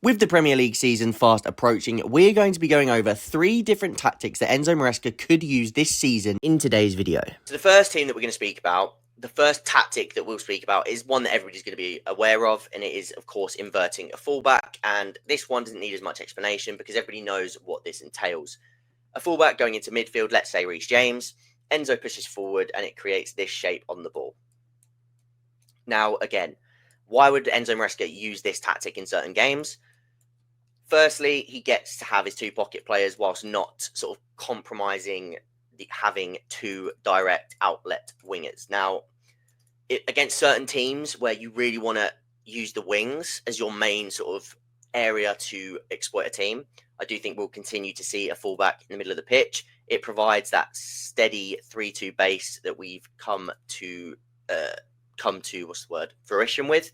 With the Premier League season fast approaching, we're going to be going over 3 different tactics that Enzo Maresca could use this season in today's video. So the first team that we're going to speak about, the first tactic that we'll speak about is one that everybody's going to be aware of, and it is, of course, inverting a fullback. And this one doesn't need as much explanation because everybody knows what this entails. A fullback going into midfield, let's say Reece James, Enzo pushes forward and it creates this shape on the ball. Now, again, why would Enzo Maresca use this tactic in certain games? Firstly, he gets to have his 2 pocket players whilst not sort of compromising having 2 direct outlet wingers. Now, against certain teams where you really want to use the wings as your main sort of area to exploit a team, I do think we'll continue to see a fullback in the middle of the pitch. It provides that steady 3-2 base that we've come to fruition with.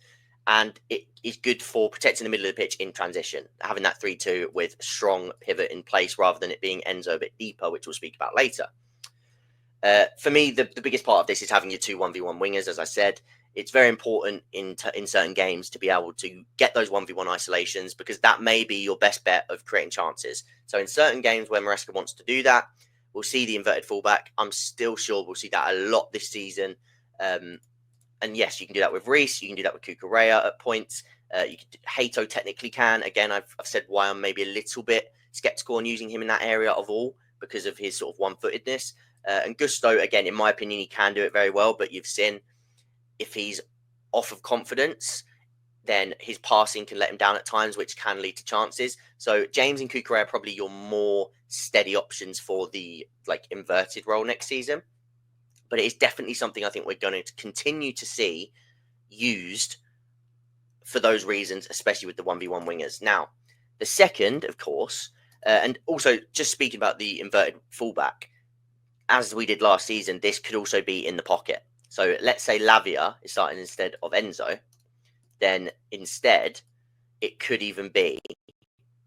And it is good for protecting the middle of the pitch in transition, having that 3-2 with strong pivot in place rather than it being Enzo a bit deeper, which we'll speak about later. For me, the biggest part of this is having your 2 1v1 wingers. As I said, it's very important in certain games to be able to get those 1v1 isolations because that may be your best bet of creating chances. So in certain games where Maresca wants to do that, we'll see the inverted fullback. I'm still sure we'll see that a lot this season. And yes, you can do that with Reece. You can do that with Cucurella at points. Hato technically can. Again, I've said why I'm maybe a little bit skeptical on using him in that area of all because of his sort of one-footedness. And Gusto, again, in my opinion, he can do it very well. But you've seen if he's off of confidence, then his passing can let him down at times, which can lead to chances. So James and Cucurella are probably your more steady options for the inverted role next season. But it is definitely something I think we're going to continue to see used for those reasons, especially with the 1v1 wingers. Now, the second, of course, and also just speaking about the inverted fullback, as we did last season, this could also be in the pocket. So let's say Lavia is starting instead of Enzo, then instead it could even be,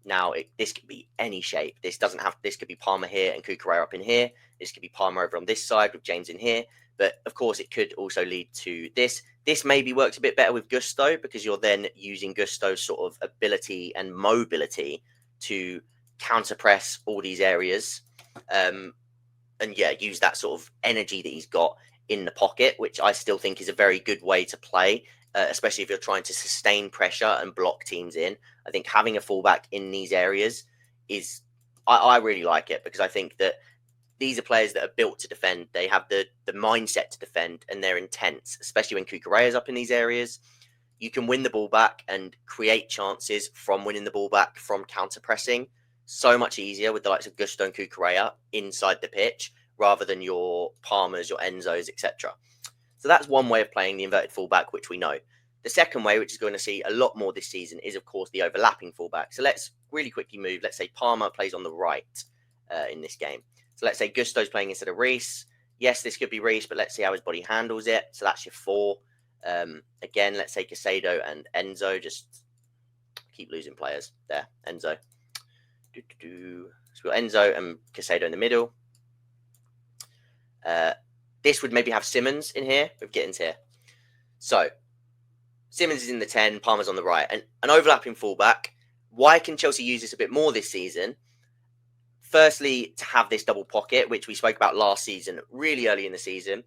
now this could be any shape. This could be Palmer here and Cucurella up in here. This could be Palmer over on this side with James in here. But of course, it could also lead to this. This maybe works a bit better with Gusto because you're then using Gusto's sort of ability and mobility to counter press all these areas. And yeah, use that sort of energy that he's got in the pocket, which I still think is a very good way to play, especially if you're trying to sustain pressure and block teams in. I think having a fullback in these areas is, I really like it because I think that these are players that are built to defend. They have the mindset to defend and they're intense, especially when Cucurella is up in these areas. You can win the ball back and create chances from winning the ball back from counter pressing. So much easier with the likes of Gusto and Cucurella inside the pitch rather than your Palmers, your Enzos, etc. So that's one way of playing the inverted fullback, which we know. The second way, which is going to see a lot more this season, is, of course, the overlapping fullback. So let's really quickly move. Let's say Palmer plays on the right in this game. So let's say Gusto's playing instead of Reece. Yes, this could be Reece, but let's see how his body handles it. So that's your 4. Again, let's say Casado and Enzo. Just keep losing players there. Enzo. So we've got Enzo and Casado in the middle. This would maybe have Simmons in here with Gittins here. So Simmons is in the 10, Palmer's on the right. And an overlapping fullback. Why can Chelsea use this a bit more this season? Firstly, to have this double pocket, which we spoke about last season, really early in the season.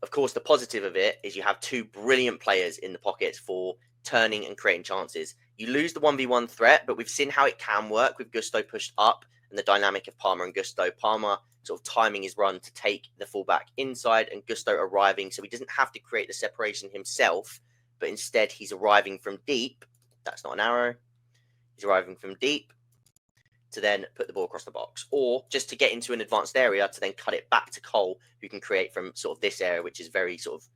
Of course, the positive of it is you have 2 brilliant players in the pockets for turning and creating chances. You lose the 1v1 threat, but we've seen how it can work with Gusto pushed up and the dynamic of Palmer and Gusto. Palmer sort of timing his run to take the fullback inside and Gusto arriving, so he doesn't have to create the separation himself, but instead he's arriving from deep. That's not an arrow. He's arriving from deep to then put the ball across the box, or just to get into an advanced area to then cut it back to Cole, who can create from sort of this area, which is very sort of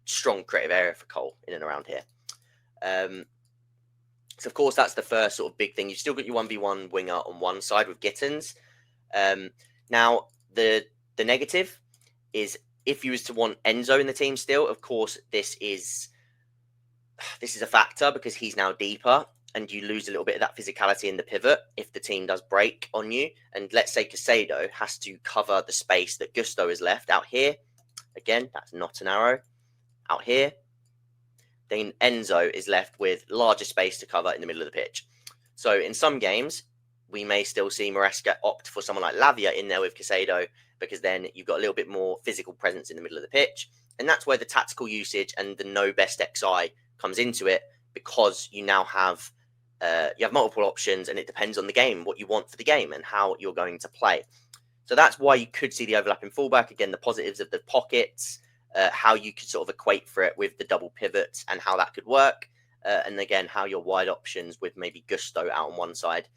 strong creative area for Cole in and around here. So, of course, that's the first sort of big thing. You've still got your 1v1 winger on one side with Gittins. Now, the negative is if you was to want Enzo in the team still, of course, this is a factor because he's now deeper and you lose a little bit of that physicality in the pivot if the team does break on you. And let's say Casado has to cover the space that Gusto has left out here. Again, that's not an arrow. Out here, then Enzo is left with larger space to cover in the middle of the pitch. So in some games, we may still see Maresca opt for someone like Lavia in there with Casado, because then you've got a little bit more physical presence in the middle of the pitch. And that's where the tactical usage and the no best XI comes into it, because you now have multiple options, and it depends on the game, what you want for the game and how you're going to play. So that's why you could see the overlapping fullback. Again, the positives of the pockets, how you could sort of equate for it with the double pivots and how that could work. And again, how your wide options with maybe Gusto out on one side.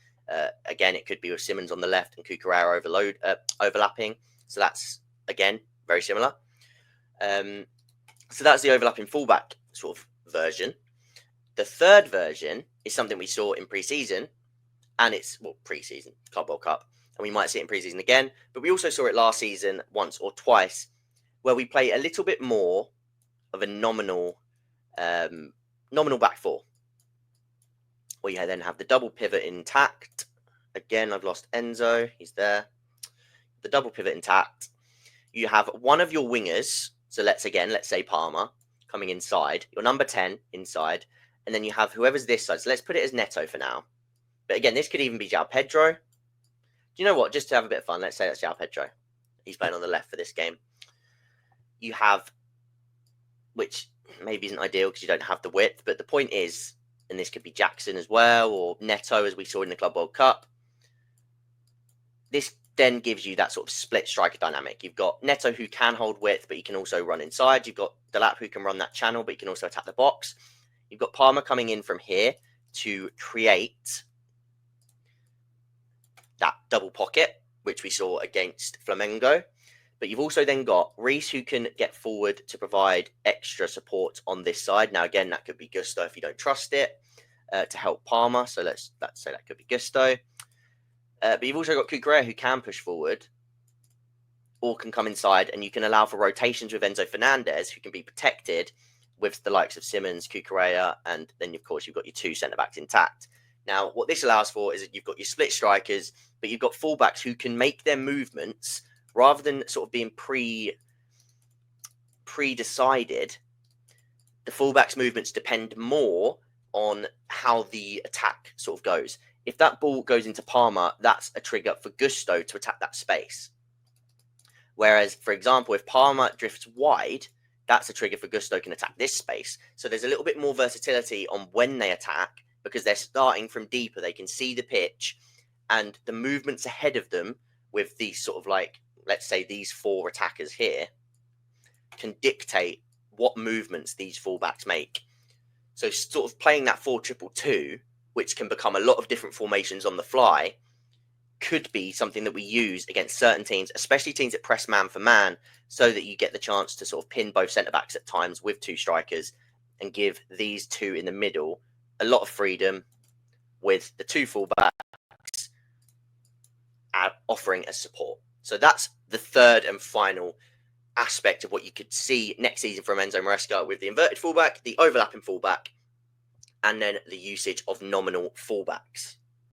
Again, it could be with Simmons on the left and Cucurella overlapping. So that's, again, very similar. So that's the overlapping fullback sort of version. The third version is something we saw in pre-season, and it's, pre-season, Club World Cup, and we might see it in pre-season again, but we also saw it last season once or twice, where we play a little bit more of a nominal back four, where you then have the double pivot intact. Again, I've lost Enzo, he's there. The double pivot intact. You have one of your wingers, so let's say Palmer, coming inside, your number 10 inside, and then you have whoever's this side. So let's put it as Neto for now. But again, this could even be João Pedro. Do you know what? Just to have a bit of fun, let's say that's João Pedro. He's playing on the left for this game. You have, which maybe isn't ideal because you don't have the width, but the point is, and this could be Jackson as well, or Neto as we saw in the Club World Cup. This then gives you that sort of split striker dynamic. You've got Neto who can hold width, but he can also run inside. You've got Delap who can run that channel, but he can also attack the box. You've got Palmer coming in from here to create that double pocket, which we saw against Flamengo. But you've also then got Reece who can get forward to provide extra support on this side. Now, again, that could be Gusto if you don't trust it, to help Palmer. So let's say that could be Gusto. But you've also got Cucurella who can push forward or can come inside, and you can allow for rotations with Enzo Fernandez, who can be protected with the likes of Simmons, Cucurella, and then, of course, you've got your two centre-backs intact. Now, what this allows for is that you've got your split strikers, but you've got fullbacks who can make their movements rather than sort of being pre-decided. The fullbacks' movements depend more on how the attack sort of goes. If that ball goes into Palmer, that's a trigger for Gusto to attack that space. Whereas, for example, if Palmer drifts wide, that's a trigger for Gusto can attack this space. So there's a little bit more versatility on when they attack, because they're starting from deeper. They can see the pitch, and the movements ahead of them with these sort of like, let's say these four attackers here, can dictate what movements these fullbacks make. So sort of playing that 4-2-2, which can become a lot of different formations on the fly, could be something that we use against certain teams, especially teams that press man for man, so that you get the chance to sort of pin both centre-backs at times with two strikers and give these two in the middle a lot of freedom, with the two fullbacks offering as support. So that's the third and final aspect of what you could see next season from Enzo Maresca, with the inverted fullback, the overlapping fullback, and then the usage of nominal fullbacks.